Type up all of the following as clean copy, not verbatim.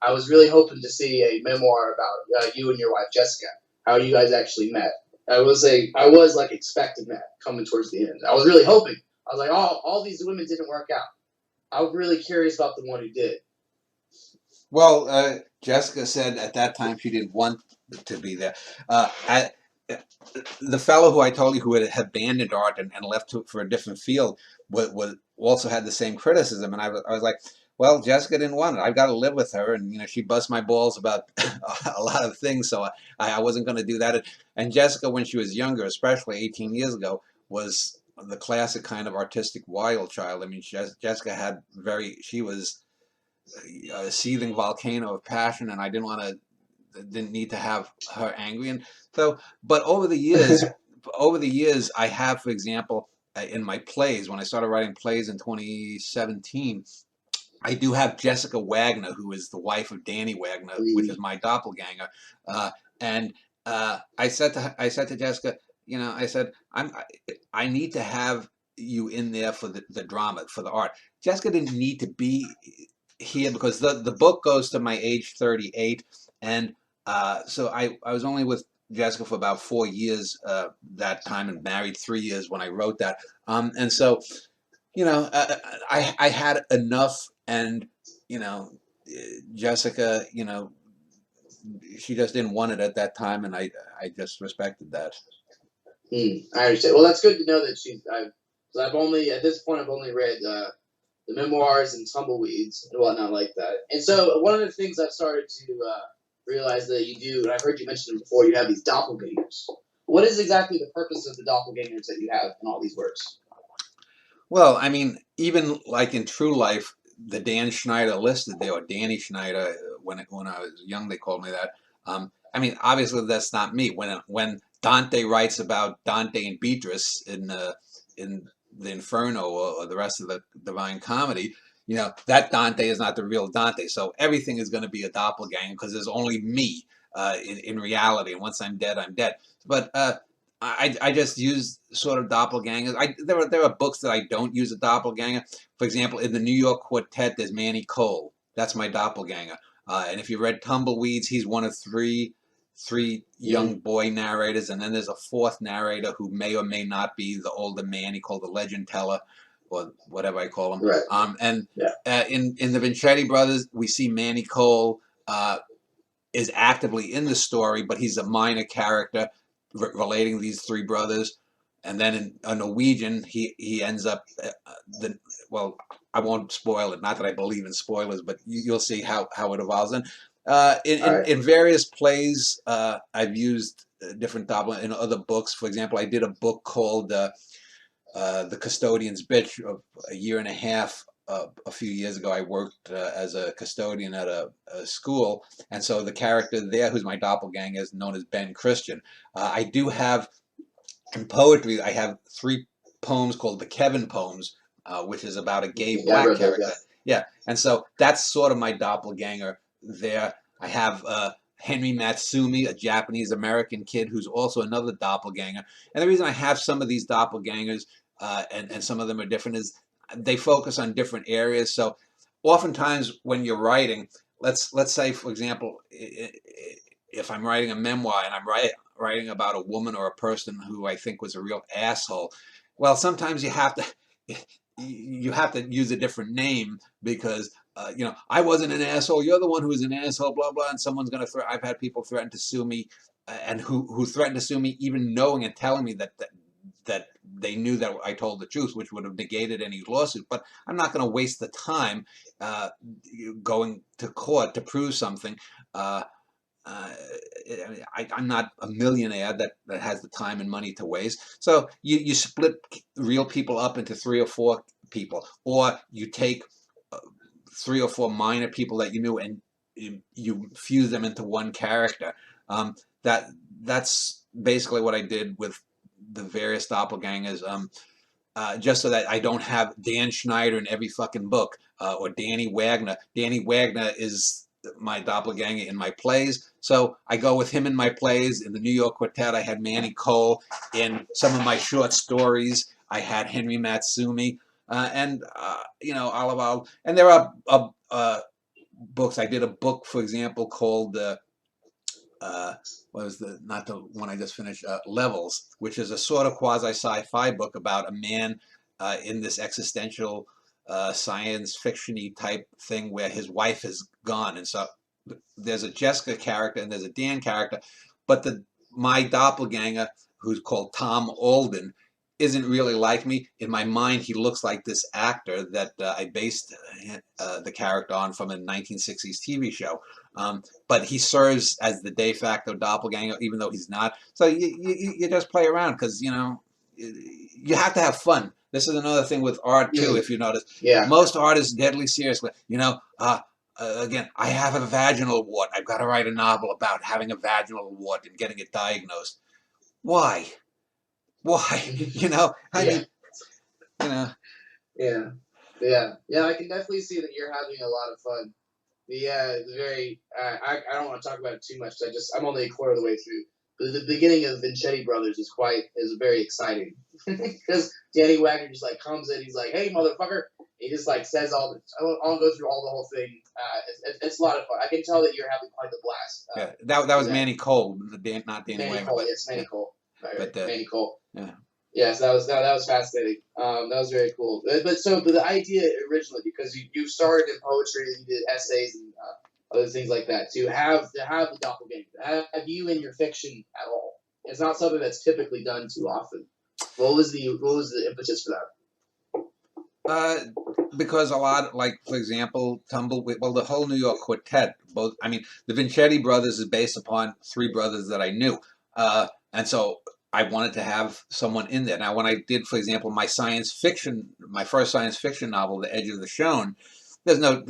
I was really hoping to see a memoir about you and your wife Jessica, how you guys actually met. I was like expecting that coming towards the end. I was really hoping. I was like, oh, all these women didn't work out. I was really curious about the one who did. Well, Jessica said at that time she didn't want to be there. The fellow who I told you who had abandoned art and left for a different field was also had the same criticism, and I was like, well, Jessica didn't want it. I've got to live with her, and she busts my balls about a lot of things, so I wasn't going to do that. And Jessica, when she was younger, especially 18 years ago, was the classic kind of artistic wild child. I mean, Jessica had she was a seething volcano of passion, and I didn't need to have her angry. And so, but over the years, I have, for example, in my plays, when I started writing plays in 2017, I do have Jessica Wagner, who is the wife of Danny Wagner, which is my doppelganger. And I said to Jessica, I said, I need to have you in there for the drama, for the art. Jessica didn't need to be here because the book goes to my age 38, and so I was only with Jessica for about 4 years that time, and married 3 years when I wrote that. And so, I had enough, and Jessica, she just didn't want it at that time, and I just respected that. I understand. Well, that's good to know that I've only at this point I've only read the memoirs and tumbleweeds and whatnot like that. And so one of the things I've started to realize that you do, and I've heard you mention it before, you have these doppelgangers. What is exactly the purpose of the doppelgangers that you have in all these works? Well, I mean, even like in true life, the Dan Schneider listed there, or Danny Schneider, when I was young, they called me that. I mean, obviously that's not me. When Dante writes about Dante and Beatrice in the Inferno or the rest of the Divine Comedy, that Dante is not the real Dante. So everything is going to be a doppelganger because there's only me in reality. And once I'm dead, I'm dead. But I just use sort of doppelgangers. There are books that I don't use a doppelganger. For example, in the New York Quartet, there's Manny Cole. That's my doppelganger. And if you read Tumbleweeds, he's one of three young boy narrators, and then there's a fourth narrator who may or may not be the older man. He called the legend teller, or whatever I call him. Right. In the Vincetti Brothers, we see Manny Cole is actively in the story, but he's a minor character relating these three brothers. And then in a Norwegian, he ends up well, I won't spoil it. Not that I believe in spoilers, but you'll see how it evolves. And in various plays, I've used different doppelgangers in other books. For example, I did a book called The Custodian's Bitch a year and a half. A few years ago, I worked as a custodian at a school, and so the character there, who's my doppelganger, is known as Ben Christian. I do have, in poetry, I have 3 poems called the Kevin poems, which is about a gay black character. Yeah, and so that's sort of my doppelganger there. I have Henry Matsumi, a Japanese-American kid who's also another doppelganger. And the reason I have some of these doppelgangers, and some of them are different, is they focus on different areas. So oftentimes when you're writing, let's say, for example, if I'm writing a memoir and I'm writing about a woman or a person who I think was a real asshole, well, sometimes you have to use a different name because I wasn't an asshole. You're the one who was an asshole. Blah blah. And someone's going to I've had people threaten to sue me, and who threatened to sue me even knowing and telling me that they knew that I told the truth, which would have negated any lawsuit. But I'm not going to waste the time going to court to prove something. I'm not a millionaire that has the time and money to waste. So you split real people up into 3 or 4 people, or you take 3 or 4 minor people that you knew and you fuse them into one character. That's basically what I did with the various doppelgangers. Just so that I don't have Dan Schneider in every fucking book, or Danny Wagner. Danny Wagner is my doppelganger in my plays, so I go with him in my plays. In the New York Quartet, I had Manny Cole. In some of my short stories, I had Henry Matsumi, and Olival. And there are books. I did a book, for example, called what was the not the one I just finished, Levels, which is a sort of quasi sci-fi book about a man in this existential science fiction-y type thing where his wife is gone, and so there's a Jessica character and there's a Dan character, but my doppelganger, who's called Tom Alden, isn't really like me. In my mind, he looks like this actor that I based the character on from a 1960s TV show. But he serves as the de facto doppelganger, even though he's not. So you just play around because, you have to have fun. This is another thing with art, too, if you notice. Yeah. Most art is deadly serious. Again, I have a vaginal wart. I've got to write a novel about having a vaginal wart and getting it diagnosed. Why? Why? I mean, Yeah. I can definitely see that you're having a lot of fun. The very. I don't want to talk about it too much. I'm only a quarter of the way through. But the beginning of Vincetti Brothers is very exciting because Danny Wagner just like comes in. He's like, "Hey, motherfucker!" He just like says all the. I won't go through all the whole thing. It's a lot of fun. I can tell that you're having quite the blast. That was Manny Cole, not Danny Wagner. Cole, yes, Manny Cole. Right. Manny Cole. Yeah. Yes, that was fascinating. That was very cool. But the idea originally, because you started in poetry, you did essays and other things like that, to have the doppelganger, have you in your fiction at all. It's not something that's typically done too often. What was the impetus for that? Because a lot, like for example, the whole New York Quartet, the Vincetti Brothers is based upon three brothers that I knew, and so I wanted to have someone in there. Now, when I did, for example, my first science fiction novel, The Edge of the Shown, there's no,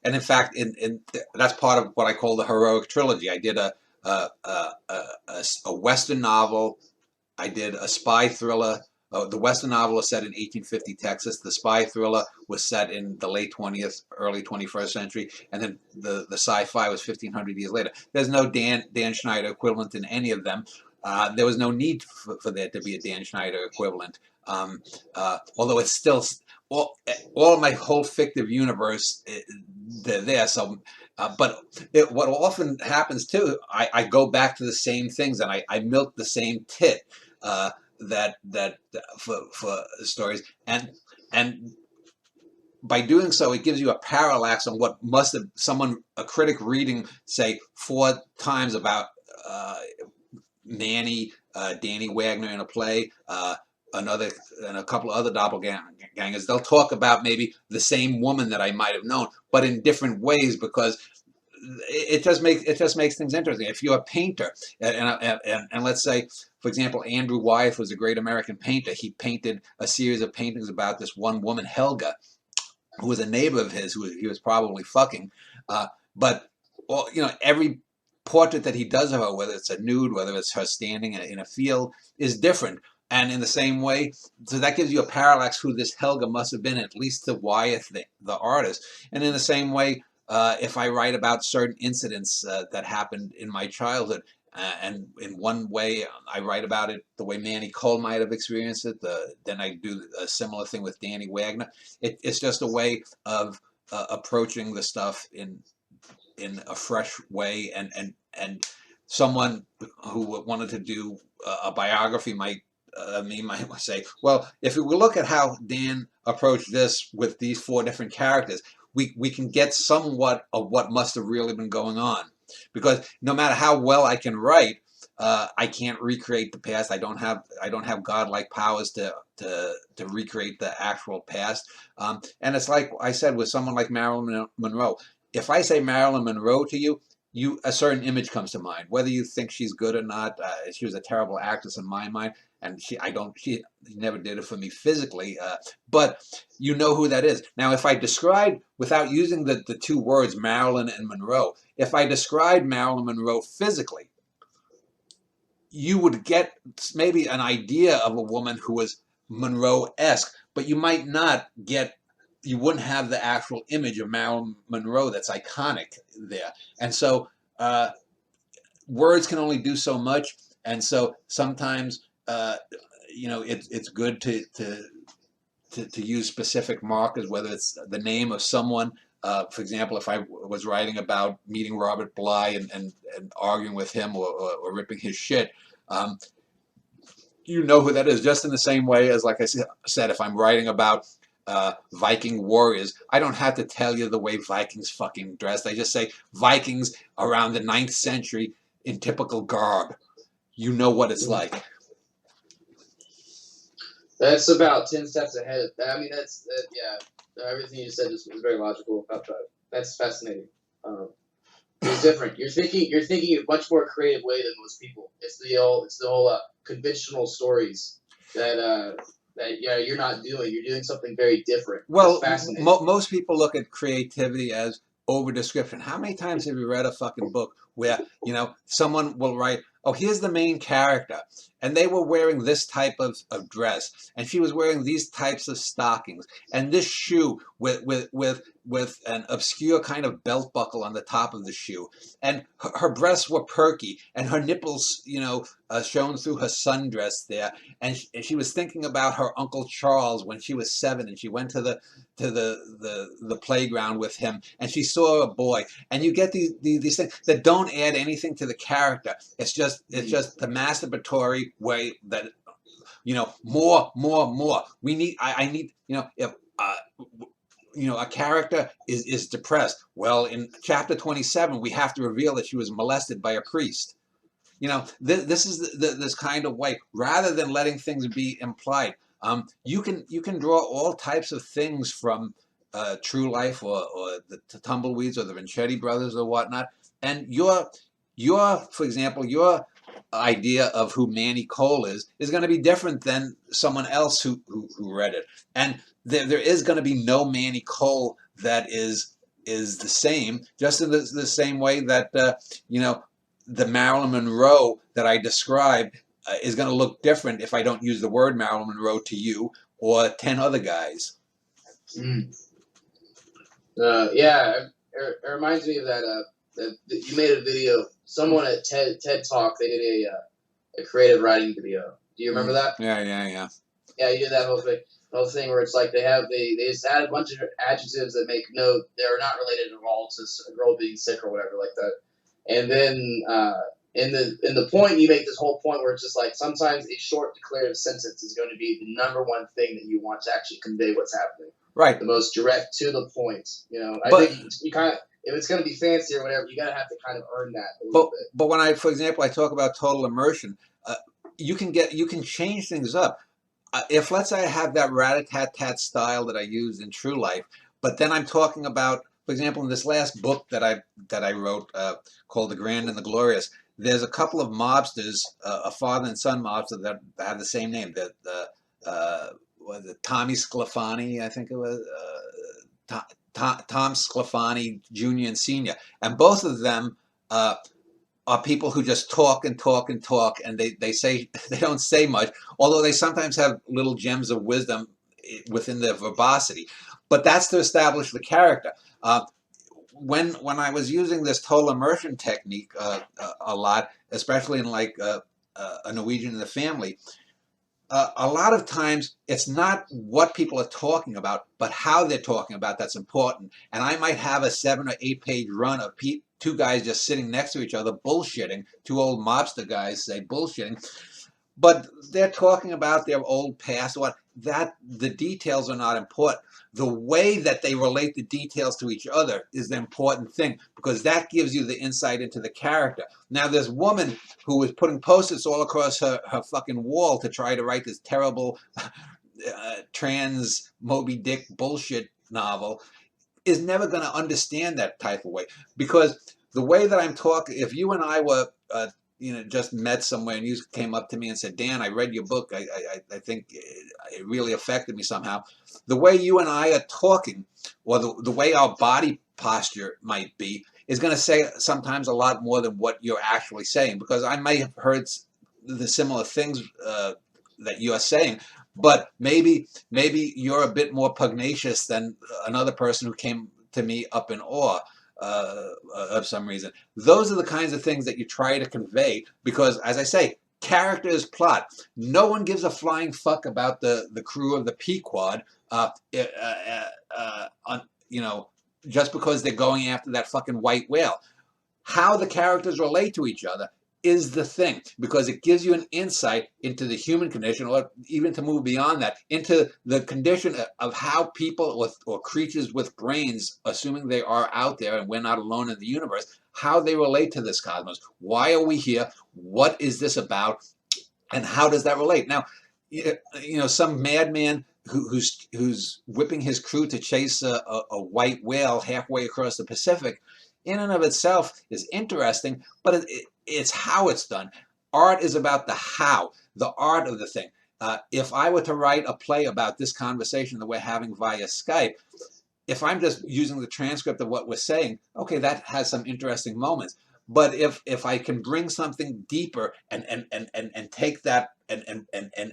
and in fact, that's part of what I call the heroic trilogy. I did a Western novel, I did a spy thriller. The Western novel was set in 1850 Texas. The spy thriller was set in the late 20th, early 21st century, and then the sci-fi was 1,500 years later. There's no Dan Schneider equivalent in any of them. There was no need for there to be a Dan Schneider equivalent, although it's still all of my whole fictive universe, they're there. So, but what often happens too, I go back to the same things and I milk the same tit that for stories, and by doing so, it gives you a parallax on what must have a critic reading, say 4 times about Danny Wagner in a play, another and a couple of other doppelgangers. They'll talk about maybe the same woman that I might have known, but in different ways, because it just makes things interesting. If you're a painter, and let's say, for example, Andrew Wyeth was a great American painter. He painted a series of paintings about this one woman, Helga, who was a neighbor of his, who he was probably fucking. But every portrait that he does of her, whether it's a nude, whether it's her standing in a field, is different. And in the same way, so that gives you a parallax who this Helga must have been, at least to Wyeth, the artist. And in the same way, if I write about certain incidents that happened in my childhood, and in one way I write about it the way Manny Cole might have experienced it, then I do a similar thing with Danny Wagner. It's just a way of approaching the stuff in a fresh way, and someone who wanted to do a biography might say, well, if we look at how Dan approached this with these 4 different characters, we can get somewhat of what must have really been going on. Because no matter how well I can write, I can't recreate the past. I don't have godlike powers to recreate the actual past. And it's like I said with someone like Marilyn Monroe. If I say Marilyn Monroe to you, a certain image comes to mind. Whether you think she's good or not, she was a terrible actress in my mind, and she never did it for me physically. But you know who that is. Now, if I describe, without using the 2 words Marilyn and Monroe, if I describe Marilyn Monroe physically, you would get maybe an idea of a woman who was Monroe-esque, but you might not get. You wouldn't have the actual image of Marilyn Monroe that's iconic there. And so words can only do so much. And so sometimes, it's good to use specific markers, whether it's the name of someone For example, if I was writing about meeting Robert Bly and arguing with him or ripping his shit, you know who that is. Just in the same way as, like I said, if I'm writing about Viking warriors, I don't have to tell you the way Vikings fucking dressed. I just say Vikings around the 9th century in typical garb. You know what it's like. That's about 10 steps ahead of that. I mean, yeah. Everything you said is very logical about that. That's fascinating. It's different. You're thinking in a much more creative way than most people. It's the whole conventional stories that you're not doing. You're doing something very different. Well, fascinating. Most people look at creativity as over description. How many times have you read a fucking book where, you know, someone will write, oh, here's the main character, and they were wearing this type of dress, and she was wearing these types of stockings, and this shoe with an obscure kind of belt buckle on the top of the shoe, and her breasts were perky, and her nipples, you know, shone through her sundress there, and she was thinking about her Uncle Charles when she was 7, and she went to the playground with him, and she saw a boy, and you get these things that don't add anything to the character. It's just the masturbatory way that, you know, more. We need. I need. You know, if you know, a character is depressed. Well, in chapter 27, we have to reveal that she was molested by a priest. You know, this is this kind of way, rather than letting things be implied. You can draw all types of things from True Life or the Tumbleweeds or the Vincetti Brothers or whatnot, and your for example, your idea of who Manny Cole is going to be different than someone else who read it, and there is going to be no Manny Cole that is the same, just in the same way that you know, the Marilyn Monroe that I described is going to look different if I don't use the word Marilyn Monroe to you or 10 other guys. Yeah, it reminds me of that. You made a video. Someone at TED Talk, they did a creative writing video. Do you remember that? Yeah. Yeah, you did that whole thing where it's like they just add a bunch of adjectives that they're not related at all to a girl being sick or whatever like that. And then in the point, you make this whole point where it's just like sometimes a short declarative sentence is going to be the number one thing that you want to actually convey what's happening. Right. The most direct, to the point. You know, I think you kind of, if it's going to be fancy or whatever, you got to have to kind of earn that a little bit. But when for example, I talk about total immersion, you can change things up. If, let's say, I have that rat-a-tat-tat style that I use in True Life, but then I'm talking about, for example, in this last book that I wrote called The Grand and the Glorious, there's a couple of mobsters, a father and son mobster that have the same name. Was it Tommy Sclafani? I think it was Tom Sclafani Jr. and Sr. And both of them are people who just talk and talk and talk, and they say they don't say much, although they sometimes have little gems of wisdom within their verbosity. But that's to establish the character. When I was using this total immersion technique a lot, especially in like a Norwegian in the Family, a lot of times it's not what people are talking about, but how they're talking about that's important. And I might have a 7 or 8 page run of two guys just sitting next to each other bullshitting, two old mobster guys say bullshitting, but they're talking about their old past. The details are not important. The way that they relate the details to each other is the important thing, because that gives you the insight into the character. Now, this woman who was putting post-its all across her fucking wall to try to write this terrible trans Moby Dick bullshit novel is never going to understand that type of way, because the way that I'm talking, if you and I were just met somewhere and you came up to me and said, Dan, I read your book. I think it really affected me somehow. The way you and I are talking, or the way our body posture might be, is going to say sometimes a lot more than what you're actually saying, because I may have heard the similar things that you are saying, but maybe you're a bit more pugnacious than another person who came to me up in awe. Of some reason. Those are the kinds of things that you try to convey, because, as I say, character is plot. No one gives a flying fuck about the crew of the Pequod, just because they're going after that fucking white whale. How the characters relate to each other is the thing, because it gives you an insight into the human condition, or even to move beyond that, into the condition of how people with, or creatures with brains, assuming they are out there and we're not alone in the universe, how they relate to this cosmos. Why are we here? What is this about? And how does that relate? Now, some madman who's whipping his crew to chase a white whale halfway across the Pacific, in and of itself is interesting, but it's how it's done. Art is about the how, the art of the thing. If I were to write a play about this conversation that we're having via Skype, if I'm just using the transcript of what we're saying, okay, that has some interesting moments. But if I can bring something deeper and take that and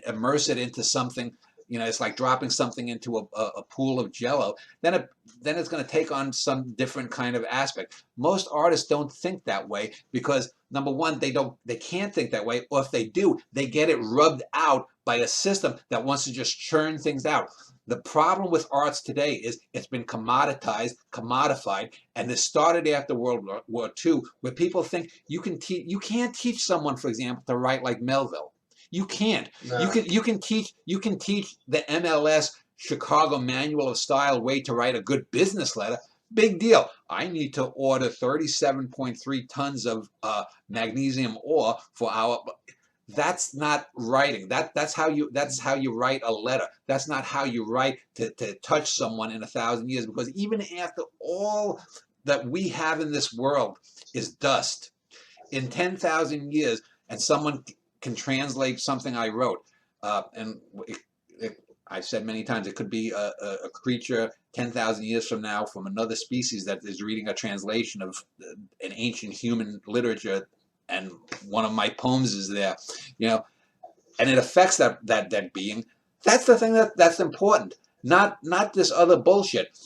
immerse it into something, it's like dropping something into a pool of jello, then it's going to take on some different kind of aspect. Most artists don't think that way because, number one, they can't think that way, or if they do, they get it rubbed out by a system that wants to just churn things out. The problem with arts today is it's been commoditized, commodified, and this started after World War II, where people think you can't teach someone, for example, to write like Melville. You can't. No. You can teach the MLS Chicago Manual of Style way to write a good business letter. Big deal. I need to order 37.3 tons of magnesium ore for our. That's not writing. That's how you write a letter. That's not how you write to touch someone in 1,000 years, because even after all that we have in this world is dust, in 10,000 years, and someone can translate something I wrote, and I've said many times, it could be a creature 10,000 years from now from another species that is reading a translation of an ancient human literature, and one of my poems is there, and it affects that being. That's the thing that's important. Not this other bullshit.